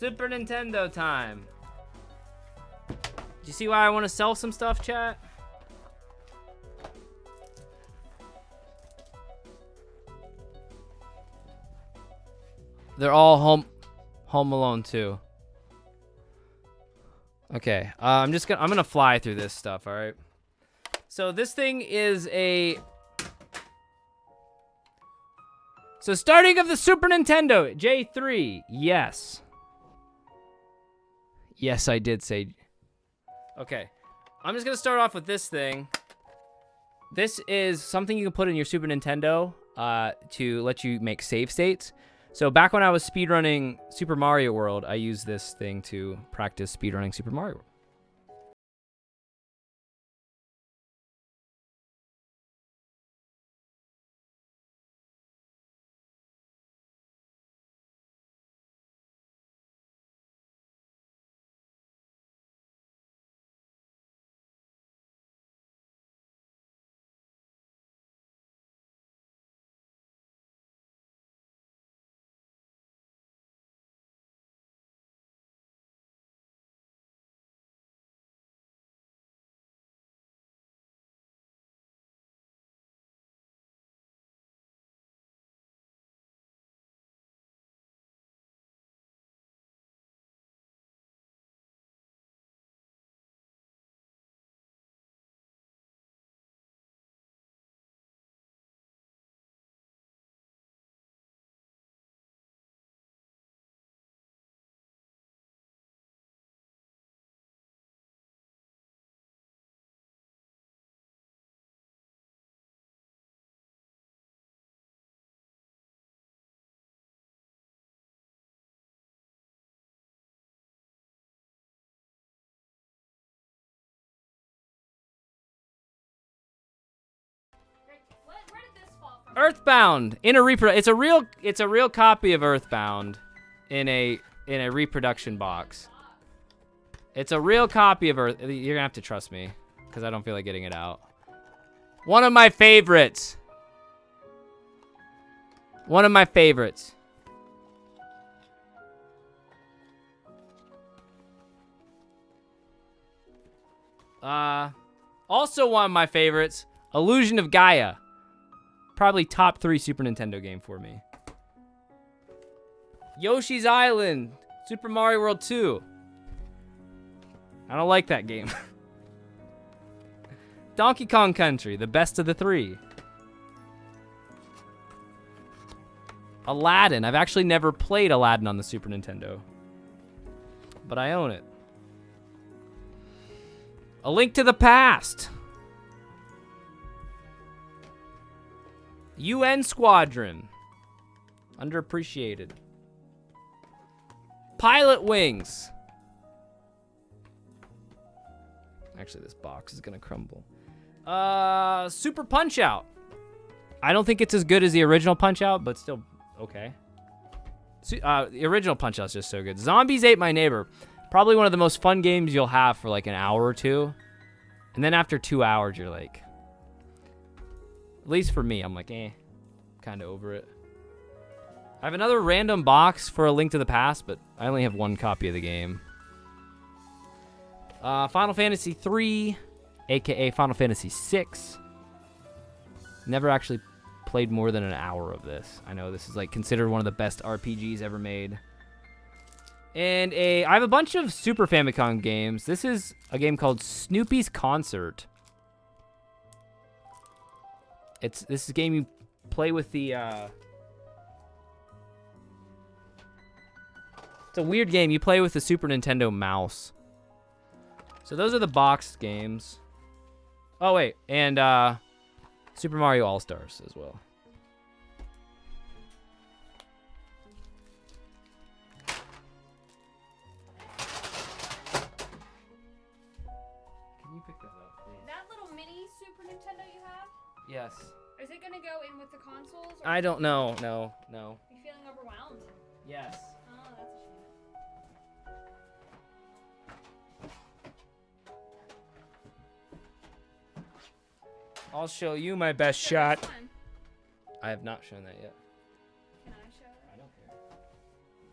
Super Nintendo time. Do you see why I want to sell some stuff, chat? They're all Home Alone 2. Okay, I'm gonna fly through this stuff, all right? So this thing is So starting of the Super Nintendo, J3, yes. Yes, I did say. Okay, I'm just gonna start off with this thing. This is something you can put in your Super Nintendo to let you make save states. So back when I was speedrunning Super Mario World, I used this thing to practice speedrunning Super Mario World. Earthbound in a it's a real copy of Earthbound in a reproduction box. It's a real copy of Earth. You're gonna have to trust me because I don't feel like getting it out. One of my favorites. One of my favorites. Also one of my favorites, Illusion of Gaia. Probably top 3 Super Nintendo game for me. Yoshi's Island, Super Mario World 2. I don't like that game. Donkey Kong Country, the best of the 3. Aladdin, I've actually never played Aladdin on the Super Nintendo, but I own it. A Link to the Past. UN Squadron. Underappreciated. Pilot Wings. Actually, this box is gonna crumble. Super Punch-Out. I don't think it's as good as the original Punch-Out, but still okay. The original Punch-Out's just so good. Zombies Ate My Neighbor. Probably one of the most fun games you'll have for like an hour or two. And then after 2 hours, you're like... At least for me, I'm like, kind of over it. I have another random box for A Link to the Past, but I only have 1 copy of the game. Final Fantasy 3, aka Final Fantasy 6. Never actually played more than an hour of this. I know this is like considered one of the best RPGs ever made. And I have a bunch of Super Famicom games. This is a game called Snoopy's Concert. This is a game you play with the, it's a weird game. You play with the Super Nintendo mouse. So those are the boxed games. Oh, wait. And, Super Mario All-Stars as well. Can you pick that up, please? That little mini Super Nintendo you have? Yes. Is it gonna go in with the consoles? I don't know. No. Are you feeling overwhelmed? Yes. Oh, that's a shame. I'll show you my best So shot. this one, I have not shown that yet. can I show it? I don't care.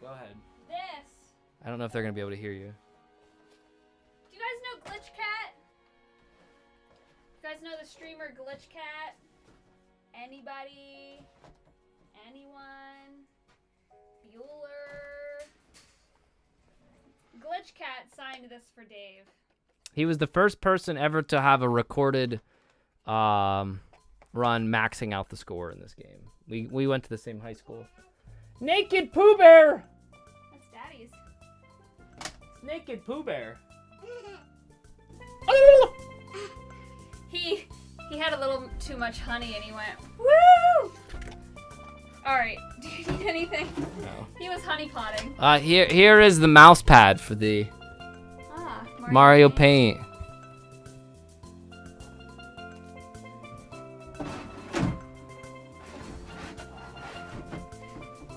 Go ahead. This I don't know if they're gonna be able to hear you. Do you guys know Glitch Cat? You guys know the streamer Glitch Cat? Anybody? Anyone? Bueller? Glitch Cat signed this for Dave. He was the first person ever to have a recorded run maxing out the score in this game. We went to the same high school. Naked Pooh Bear! That's Daddy's. It's Naked Pooh Bear. He had a little too much honey and he went, woo! Alright, do you need anything? No. He was honey potting. Here is the mouse pad for the Mario Paint.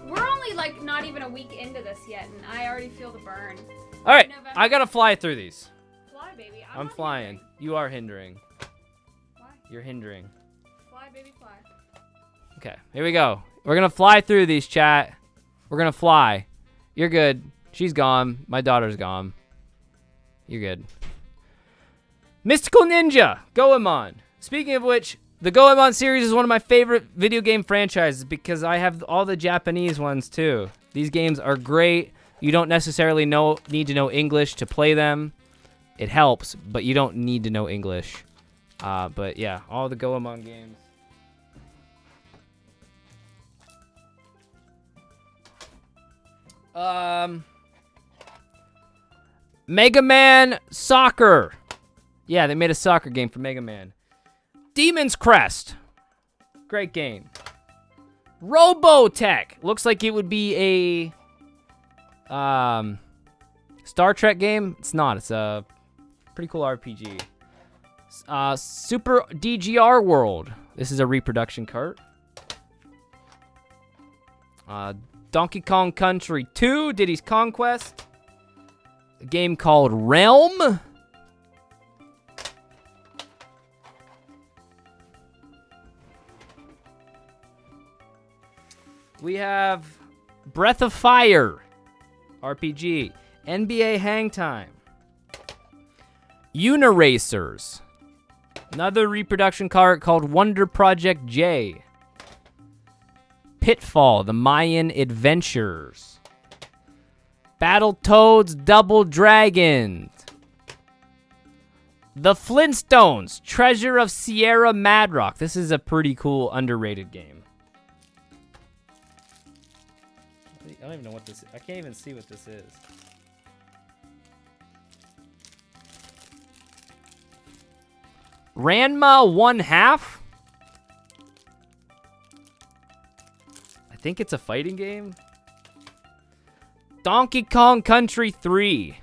We're only like not even a week into this yet and I already feel the burn. All right, November. I gotta fly through these. Fly, baby. I'm not flying. hindering. You are hindering. Fly. You're hindering. Fly, baby, fly. Okay, here we go. We're gonna fly through these, chat. We're gonna fly. You're good. She's gone. My daughter's gone. You're good. Mystical Ninja, Goemon. Speaking of which, the Goemon series is one of my favorite video game franchises because I have all the Japanese ones too. These games are great. You don't necessarily need to know English to play them. It helps, but you don't need to know English. But yeah, all the Goemon games. Mega Man Soccer. Yeah, they made a soccer game for Mega Man. Demon's Crest. Great game. Robotech. Looks like it would be a Star Trek game. It's not. It's a pretty cool RPG. Super DGR World. This is a reproduction cart. Donkey Kong Country 2, Diddy's Conquest. A game called Realm. We have Breath of Fire, RPG. NBA Hang Time. Uniracers. Another reproduction cart called Wonder Project J. Pitfall, The Mayan Adventures. Battletoads Double Dragons. The Flintstones, Treasure of Sierra Madrock. This is a pretty cool, underrated game. I don't even know what this is. I can't even see what this is. Ranma 1/2? I think it's a fighting game. Donkey Kong Country 3.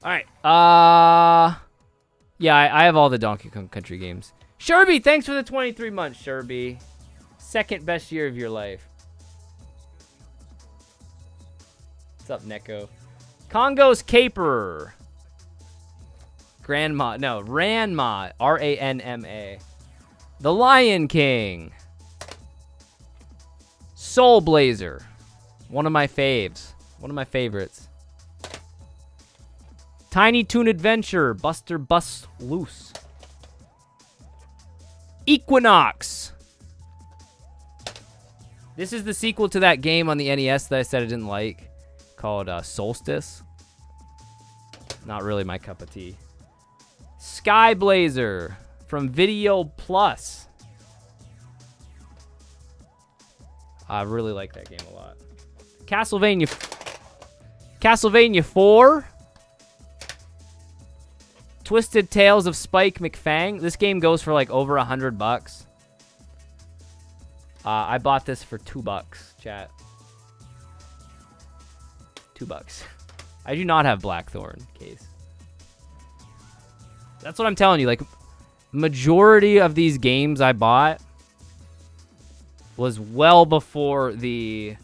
All right. Yeah, I have all the Donkey Kong Country games. Sherby, thanks for the 23 months, Sherby. Second best year of your life. What's up, Neko? Congo's Caperer. Ranma. R-A-N-M-A. The Lion King. Soul Blazer. One of my faves. One of my favorites. Tiny Toon Adventure, Buster Bust Loose. Equinox. This is the sequel to that game on the NES that I said I didn't like, called Solstice. Not really my cup of tea. Sky Blazer from Video Plus. I really like that game a lot. Castlevania 4. Twisted Tales of Spike McFang. This game goes for like over $100. I bought this for $2, chat. $2. I do not have Blackthorn case. That's what I'm telling you. Like, majority of these games I bought was well before the,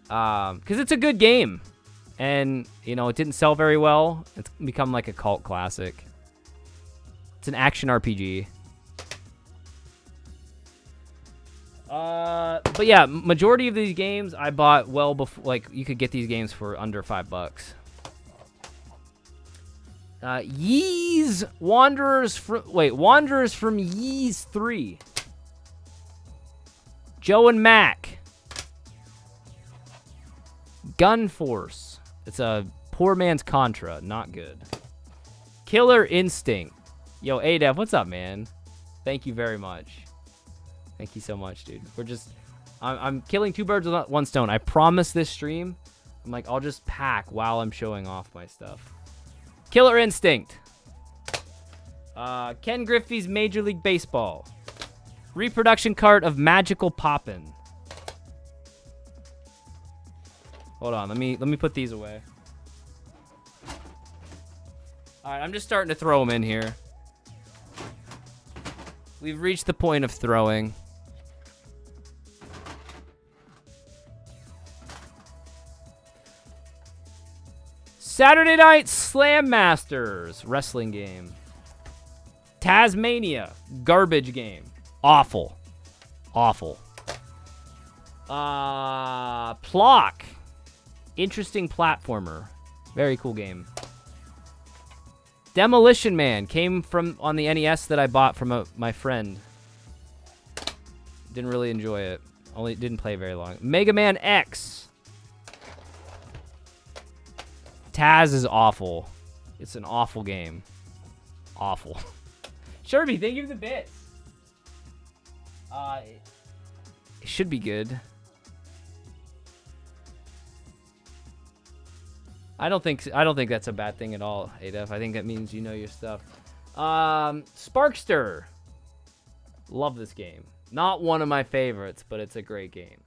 because it's a good game, and you know it didn't sell very well. It's become like a cult classic. It's an action RPG. But yeah, majority of these games I bought well before. Like you could get these games for under $5. Ys Wanderers from Ys 3. Joe and Mac. Gun Force. It's a poor man's Contra. Not good. Killer Instinct. Yo, ADEV, what's up, man? Thank you very much. Thank you so much, dude. I'm killing two birds with one stone. I promise this stream, I'm like, I'll just pack while I'm showing off my stuff. Killer Instinct. Ken Griffey's Major League Baseball. Reproduction cart of Magical Poppin'. Hold on, let me put these away. All right, I'm just starting to throw them in here. We've reached the point of throwing. Saturday Night Slam Masters wrestling game. Tasmania garbage game. Awful. Awful. Plock. Interesting platformer. Very cool game. Demolition Man came from on the NES that I bought from my friend. Didn't really enjoy it. Only didn't play very long. Mega Man X. Taz is awful. It's an awful game. Awful. Sherby, thank you for the bits. It should be good. I don't think that's a bad thing at all, ADEF. I think that means you know your stuff. Sparkster. Love this game. Not one of my favorites, but it's a great game.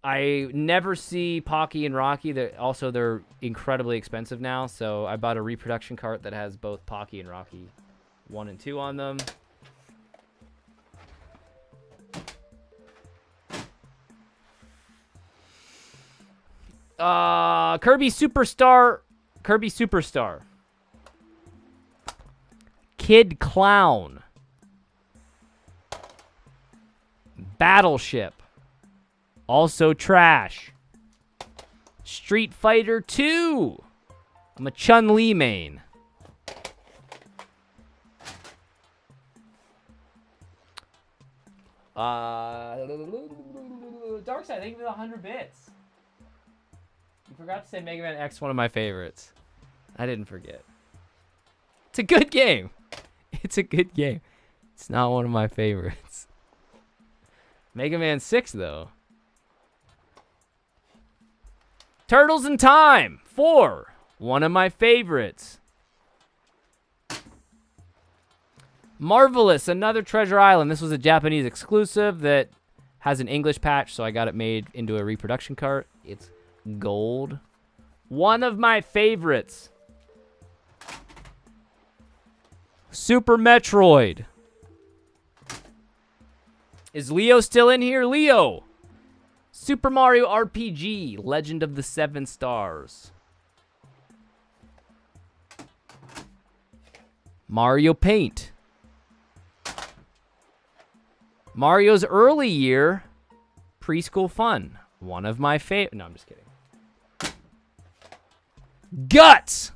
I never see Pocky and Rocky. They're incredibly expensive now, so I bought a reproduction cart that has both Pocky and Rocky 1 and 2 on them. Kirby Superstar. Kid Clown. Battleship. Also trash. Street Fighter 2. I'm a Chun-Li main. Darkside, thank you for the 100 bits. You forgot to say Mega Man X, one of my favorites. I didn't forget. It's a good game. It's a good game. It's not one of my favorites. Mega Man 6, though. Turtles in Time 4. One of my favorites. Marvelous, another Treasure Island. This was a Japanese exclusive that has an English patch, so I got it made into a reproduction cart. It's gold. One of my favorites. Super Metroid. Is Leo still in here? Leo! Super Mario RPG, Legend of the Seven Stars. Mario Paint. Mario's early year, preschool fun. One of my favorite. No, I'm just kidding. Guts!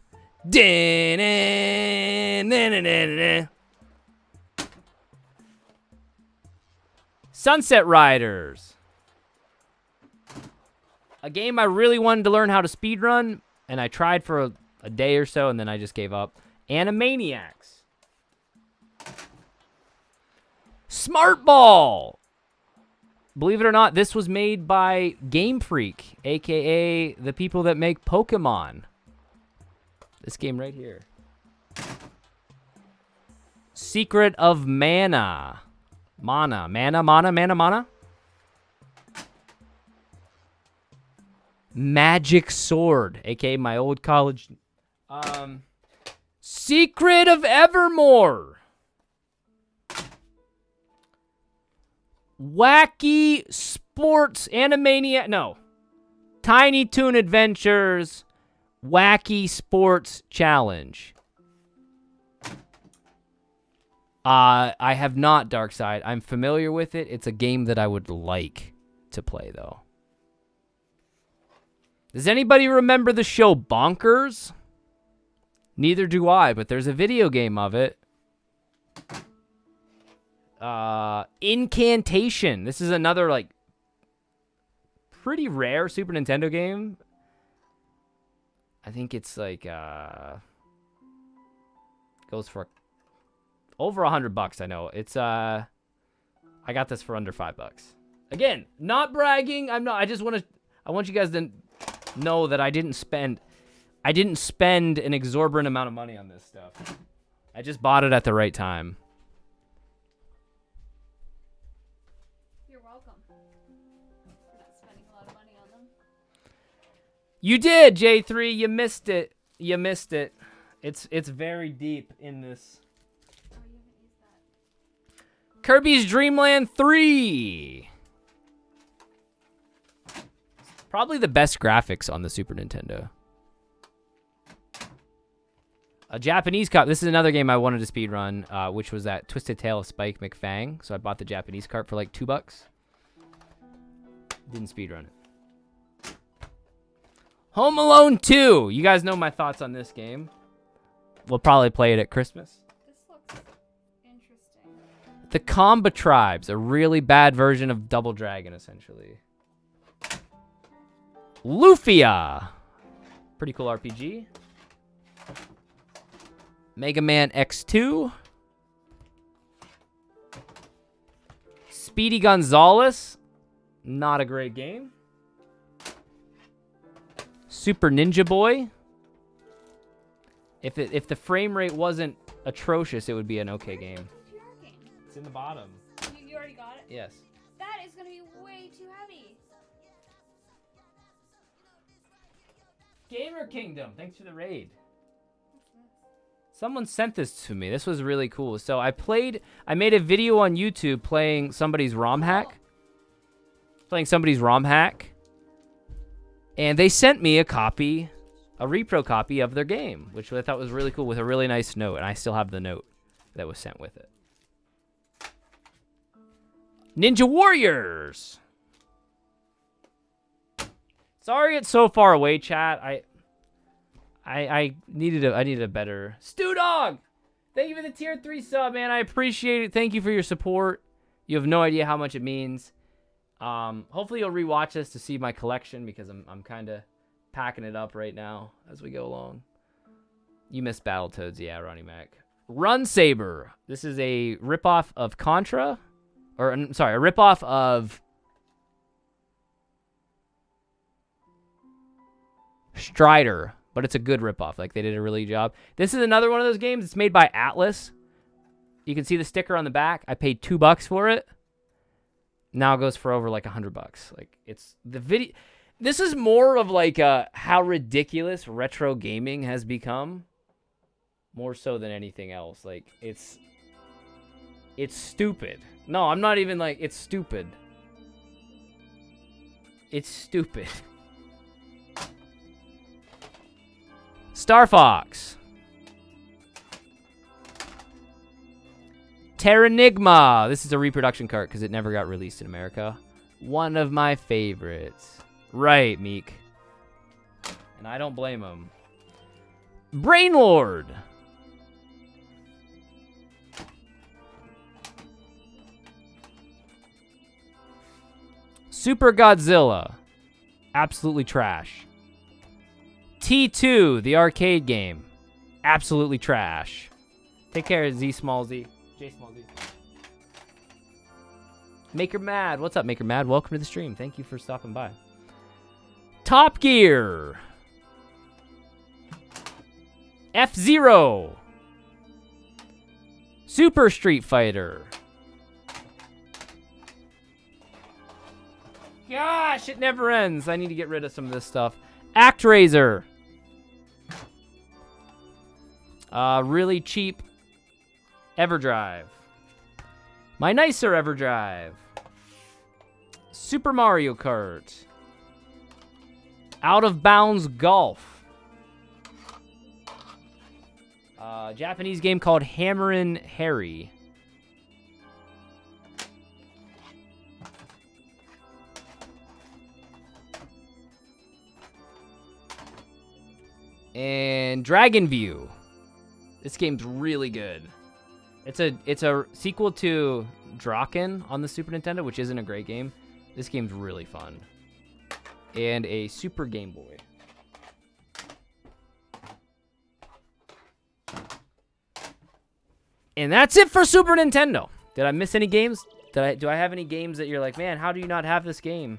Sunset Riders. A game I really wanted to learn how to speedrun, and I tried for a day or so, and then I just gave up. Animaniacs. Smart Ball. Believe it or not, this was made by Game Freak, a.k.a. the people that make Pokemon. This game right here. Secret of Mana. Mana. Magic Sword, aka my old college. Secret of Evermore. Wacky Sports Animania. No. Tiny Toon Adventures Wacky Sports Challenge. I have not, Darkside. I'm familiar with it. It's a game that I would like to play, though. Does anybody remember the show Bonkers? Neither do I, but there's a video game of it. Incantation. This is another, like, pretty rare Super Nintendo game. I think it's, like, goes for over $100, I know. It's, I got this for under $5. Again, not bragging. I want you guys to know that I didn't spend an exorbitant amount of money on this stuff. I just bought it at the right time. You're welcome. We're not spending a lot of money on them. You did, J3. You missed it. You missed it. It's very deep in this. Oh, you haven't used that. Kirby's Dream Land 3. Probably the best graphics on the Super Nintendo. A Japanese cop. This is another game I wanted to speedrun, which was that Twisted Tale of Spike McFang. So I bought the Japanese cart for like $2. Didn't speedrun it. Home Alone 2. You guys know my thoughts on this game. We'll probably play it at Christmas. This looks interesting. The Comba Tribes, a really bad version of Double Dragon, essentially. Lufia. Pretty cool RPG. Mega Man X2. Speedy Gonzales. Not a great game. Super Ninja Boy. If the frame rate wasn't atrocious, it would be an okay game. It's in the bottom. You already got it? Yes. That is going to be way too heavy. Gamer Kingdom, thanks for the raid. Someone sent this to me. This was really cool. So I made a video on YouTube playing somebody's ROM hack. And they sent me a repro copy of their game, which I thought was really cool with a really nice note. And I still have the note that was sent with it. Ninja Warriors. Sorry it's so far away, chat. I needed a better Stew Dog. Thank you for the tier 3 sub, man. I appreciate it. Thank you for your support. You have no idea how much it means. Hopefully you'll rewatch this to see my collection because I'm kind of packing it up right now as we go along. You missed Battletoads, yeah, Ronnie Mac. Run Saber. This is a ripoff of Contra, or sorry, a ripoff of Strider, but it's a good ripoff. Like, they did a really good job. This is another one of those games. It's made by Atlas. You can see the sticker on the back. I paid $2 for it. Now it goes for over like $100. Like, it's the video. This is more of like how ridiculous retro gaming has become, more so than anything else. Like, it's stupid. No, I'm not even like, it's stupid. It's stupid. Star Fox. Terranigma. This is a reproduction cart because it never got released in America. One of my favorites. Right, Meek. And I don't blame him. Brainlord. Super Godzilla. Absolutely trash. T2, the arcade game. Absolutely trash. Take care, Z Small Z. J Small Z. Maker Mad. What's up, Maker Mad? Welcome to the stream. Thank you for stopping by. Top Gear. F-Zero. Super Street Fighter. Gosh, it never ends. I need to get rid of some of this stuff. ActRaiser. Really cheap EverDrive. My nicer EverDrive. Super Mario Kart. Out of Bounds Golf. Japanese game called Hammerin' Harry. And Dragon View. This game's really good. It's a sequel to Draken on the Super Nintendo, which isn't a great game. This game's really fun. And a Super Game Boy. And that's it for Super Nintendo. Did I miss any games? Do I have any games that you're like, man, how do you not have this game?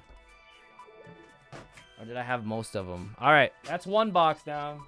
Or did I have most of them? All right, that's one box down.